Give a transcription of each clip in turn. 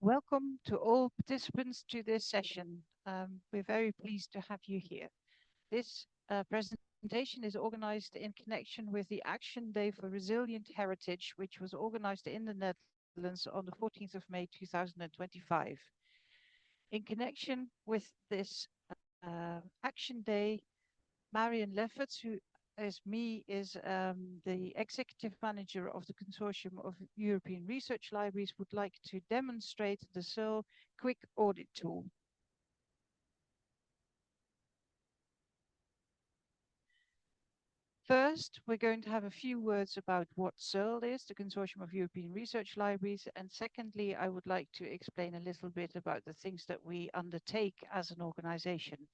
Welcome to all participants to this session. We're very pleased to have you here. This presentation is organized in connection with the Action Day for Resilient Heritage, which was organized in the Netherlands on the 14th of May 2025. In connection with this Action Day, Marion Lefferts, who is me, is the executive manager of the Consortium of European Research Libraries, would like to demonstrate the CERL Quick Audit tool. First, we're going to have a few words about what CERL is, the Consortium of European Research Libraries. And secondly, I would like to explain a little bit about the things that we undertake as an organization.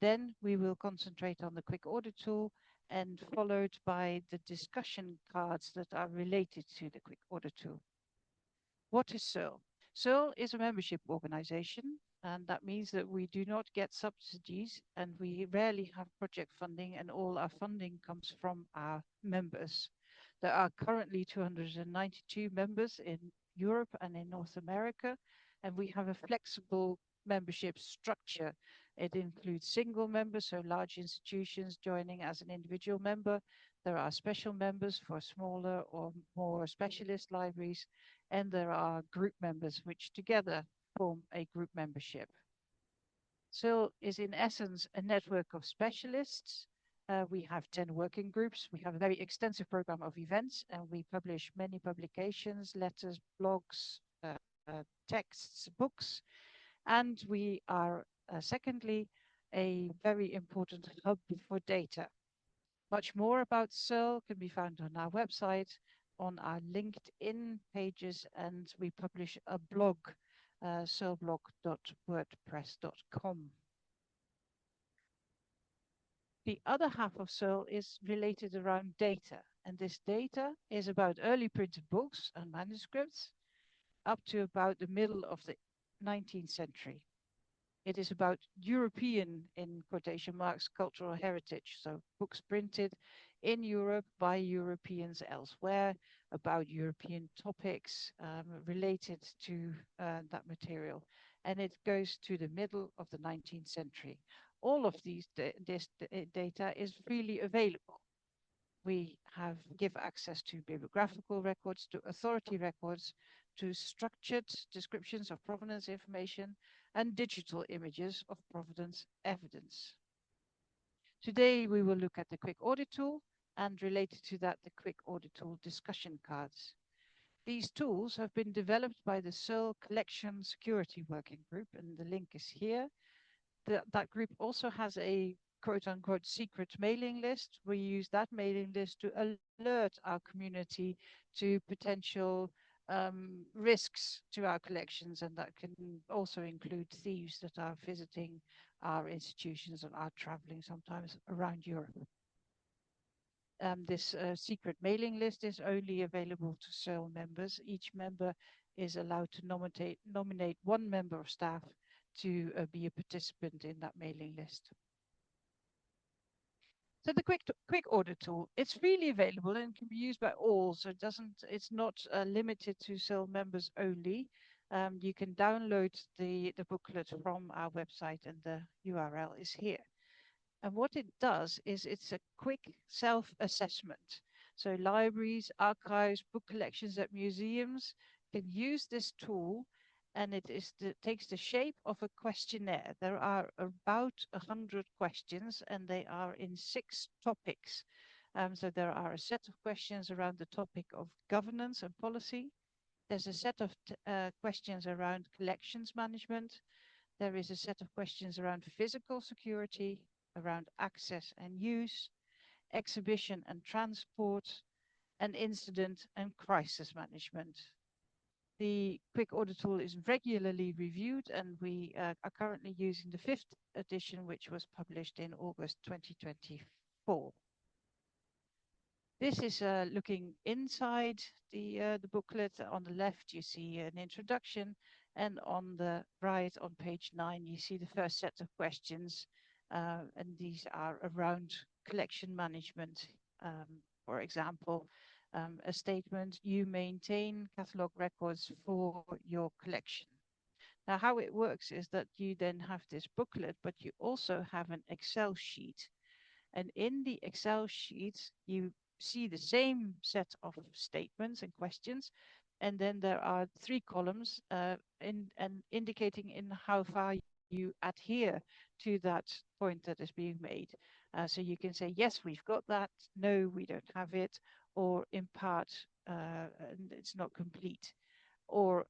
Then we will concentrate on the quick audit tool and followed by the discussion cards that are related to the quick audit tool. What is CERL? CERL is a membership organization, and that means that we do not get subsidies and we rarely have project funding, and all our funding comes from our members. There are currently 292 members in Europe and in North America, and we have a flexible membership structure. It includes single members, so large institutions joining as an individual member. There are special members for smaller or more specialist libraries, and there are group members which together form a group membership. CERL is in essence a network of specialists. We have 10 working groups. We have a very extensive program of events, and we publish many publications, letters, blogs, texts, books. And we are, secondly, a very important hub for data. Much more about CERL can be found on our website, on our LinkedIn pages, and we publish a blog, cearlblog.wordpress.com. The other half of CERL is related around data, and this data is about early printed books and manuscripts up to about the middle of the 19th century. It is about European, in quotation marks, cultural heritage. So books printed in Europe by Europeans elsewhere about European topics related to that material. And it goes to the middle of the 19th century. All of this data is freely available. We give access to bibliographical records, to authority records, to structured descriptions of provenance information, and digital images of provenance evidence. Today, we will look at the quick audit tool and related to that, the quick audit tool discussion cards. These tools have been developed by the CERL Collection Security Working Group, and the link is here. That group also has a quote-unquote secret mailing list. We use that mailing list to alert our community to potential risks to our collections, and that can also include thieves that are visiting our institutions and are traveling sometimes around Europe. This secret mailing list is only available to CERL members. Each member is allowed to nominate one member of staff to be a participant in that mailing list. So the quick audit tool, it's freely available and can be used by all. So it's not limited to CERL members only. You can download the booklet from our website, and the URL is here. And what it does is it's a quick self-assessment. So libraries, archives, book collections at museums can use this tool, and it takes the shape of a questionnaire. There are about 100 questions, and they are in 6 topics. So there are a set of questions around the topic of governance and policy. There's a set of questions around collections management. There is a set of questions around physical security, around access and use, exhibition and transport, and incident and crisis management. The quick audit tool is regularly reviewed, and we are currently using the 5th edition, which was published in August 2024. This is looking inside the booklet. On the left, you see an introduction, and on the right, on page 9, you see the first set of questions, and these are around collection management. For example, a statement: you maintain catalog records for your collection. Now, how it works is that you then have this booklet, but you also have an Excel sheet. And in the Excel sheet, you see the same set of statements and questions. And then there are three columns and indicating in how far you adhere to that point that is being made. So you can say, yes, we've got that. No, we don't have it. Or in part, it's not complete. Or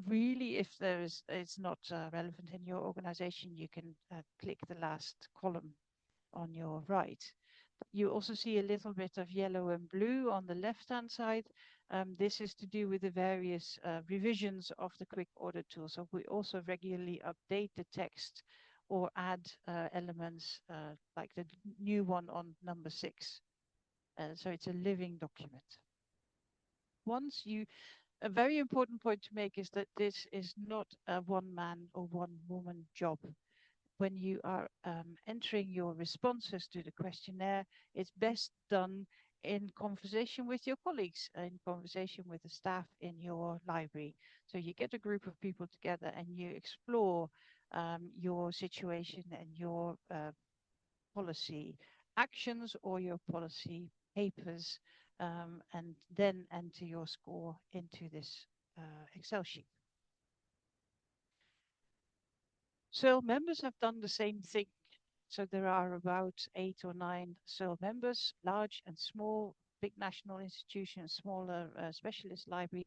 really, if it's not relevant in your organization, you can click the last column on your right. You also see a little bit of yellow and blue on the left-hand side. This is to do with the various revisions of the quick audit tool. So we also regularly update the text or add elements like the new one on number 6. So it's a living document. Once you A very important point to make is that this is not a one-man or one-woman job. When you are entering your responses to the questionnaire, it's best done in conversation with your colleagues, in conversation with the staff in your library. So you get a group of people together and you explore your situation and your policy actions or your policy papers, and then enter your score into this Excel sheet. CERL members have done the same thing. So there are about 8 or 9 CERL members, large and small, big national institutions, smaller specialist libraries,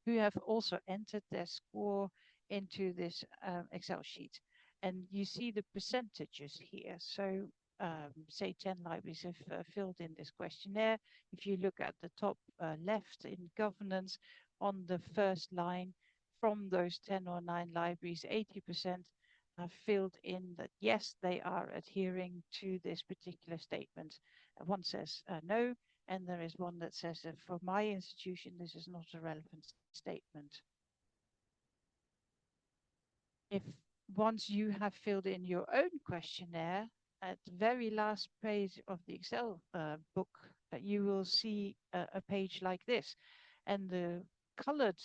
who have also entered their score into this Excel sheet. And you see the percentages here. So say 10 libraries have filled in this questionnaire. If you look at the top left in governance, on the first line, from those 10 or 9 libraries, 80% have filled in that yes, they are adhering to this particular statement. One says no, and there is one that says that for my institution, this is not a relevant statement. If once you have filled in your own questionnaire, at the very last page of the Excel book, you will see a page like this. And the colored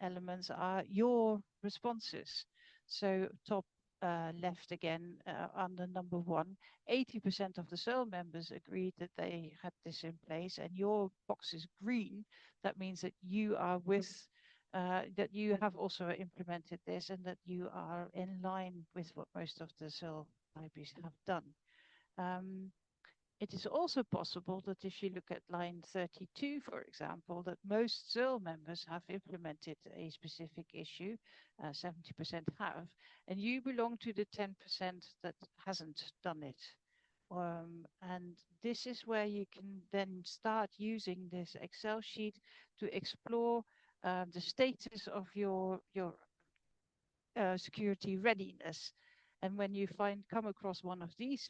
elements are your responses. So top left again, under number 1, 80% of the CERL members agreed that they had this in place, and your box is green. That means that you are with that you have also implemented this and that you are in line with what most of the CERL libraries have done. It is also possible that if you look at line 32, for example, that most CERL members have implemented a specific issue, 70% have, and you belong to the 10% that hasn't done it. And this is where you can then start using this Excel sheet to explore the status of your security readiness. And when you come across one of these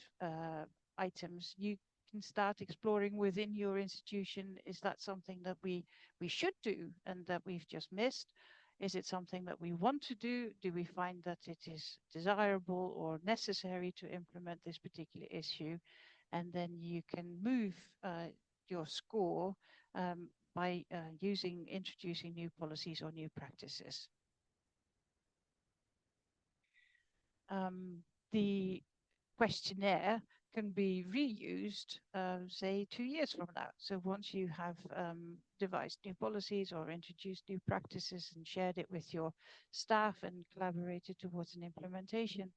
items, you can start exploring within your institution, is that something that we should do and that we've just missed? Is it something that we want to do? Do we find that it is desirable or necessary to implement this particular issue? And then you can move your score by introducing new policies or new practices. The questionnaire can be reused, say 2 years from now. So once you have devised new policies or introduced new practices and shared it with your staff and collaborated towards an implementation,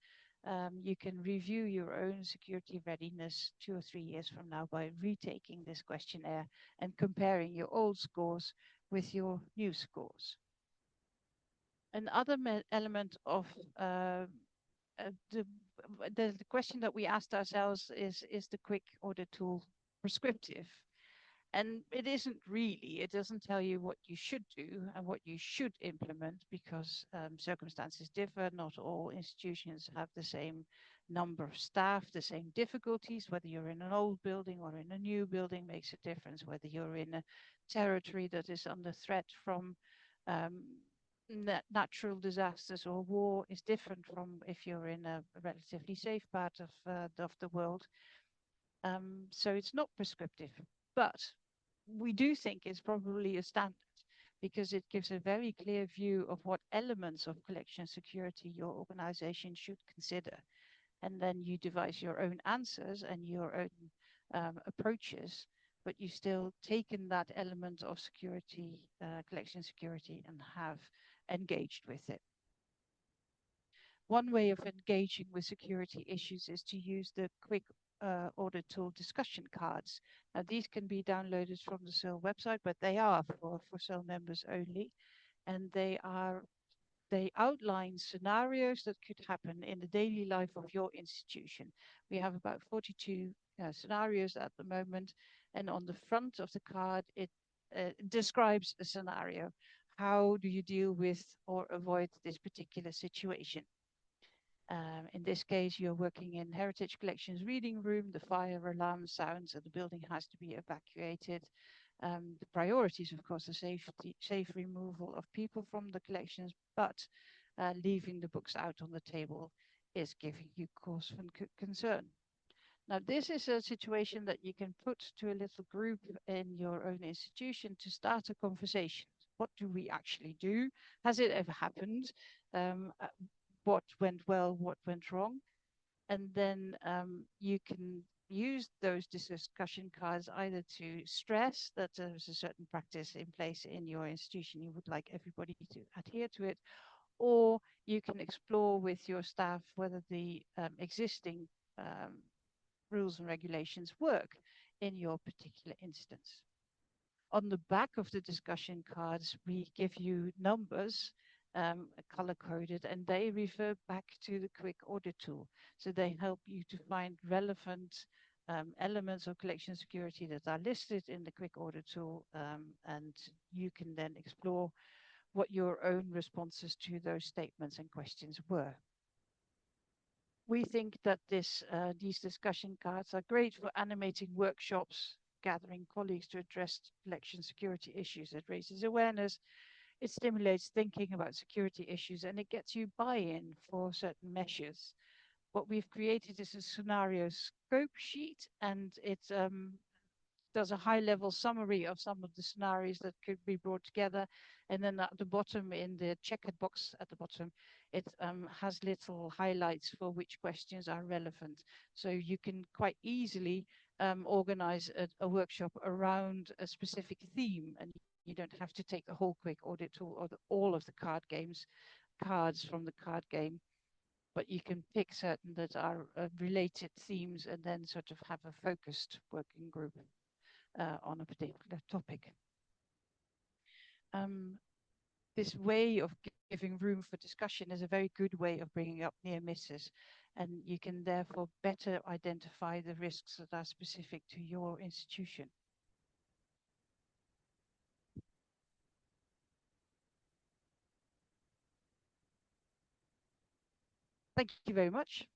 you can review your own security readiness 2 or 3 years from now by retaking this questionnaire and comparing your old scores with your new scores. Another element of the question that we asked ourselves is the quick audit tool prescriptive? And it isn't really. It doesn't tell you what you should do and what you should implement, because circumstances differ. Not all institutions have the same number of staff, the same difficulties. Whether you're in an old building or in a new building makes a difference. Whether you're in a territory that is under threat from natural disasters or war is different from if you're in a relatively safe part of the world. So it's not prescriptive, but we do think it's probably a standard, because it gives a very clear view of what elements of collection security your organization should consider. And then you devise your own answers and your own approaches, but you still taken that element of security, collection security, and have engaged with it. One way of engaging with security issues is to use the quick audit tool discussion cards. Now, these can be downloaded from the CERL website, but they are for CERL members only. And they outline scenarios that could happen in the daily life of your institution. We have about 42 scenarios at the moment. And on the front of the card, it describes a scenario. How do you deal with or avoid this particular situation? In this case, you're working in Heritage Collections reading room, the fire alarm sounds and the building has to be evacuated. The priorities, of course, the safe removal of people from the collections, but leaving the books out on the table is giving you cause for concern. Now, this is a situation that you can put to a little group in your own institution to start a conversation. What do we actually do? Has it ever happened? What went well, what went wrong? And then you can use those discussion cards either to stress that there's a certain practice in place in your institution, you would like everybody to adhere to it, or you can explore with your staff whether the existing rules and regulations work in your particular instance. On the back of the discussion cards, we give you numbers color coded, and they refer back to the quick audit tool. So they help you to find relevant elements of collection security that are listed in the quick audit tool, and you can then explore what your own responses to those statements and questions were. We think that these discussion cards are great for animating workshops, gathering colleagues to address collection security issues. It raises awareness, it stimulates thinking about security issues, and it gets you buy-in for certain measures. What we've created is a scenario scope sheet, and it does a high-level summary of some of the scenarios that could be brought together. And then at the bottom, in the checkered box at the bottom, it has little highlights for which questions are relevant. So you can quite easily organize a workshop around a specific theme, and you don't have to take the whole quick audit tool or all of the cards from the card game, but you can pick certain that are related themes and then sort of have a focused working group on a particular topic. This way of giving room for discussion is a very good way of bringing up near misses, and you can therefore better identify the risks that are specific to your institution. Thank you very much.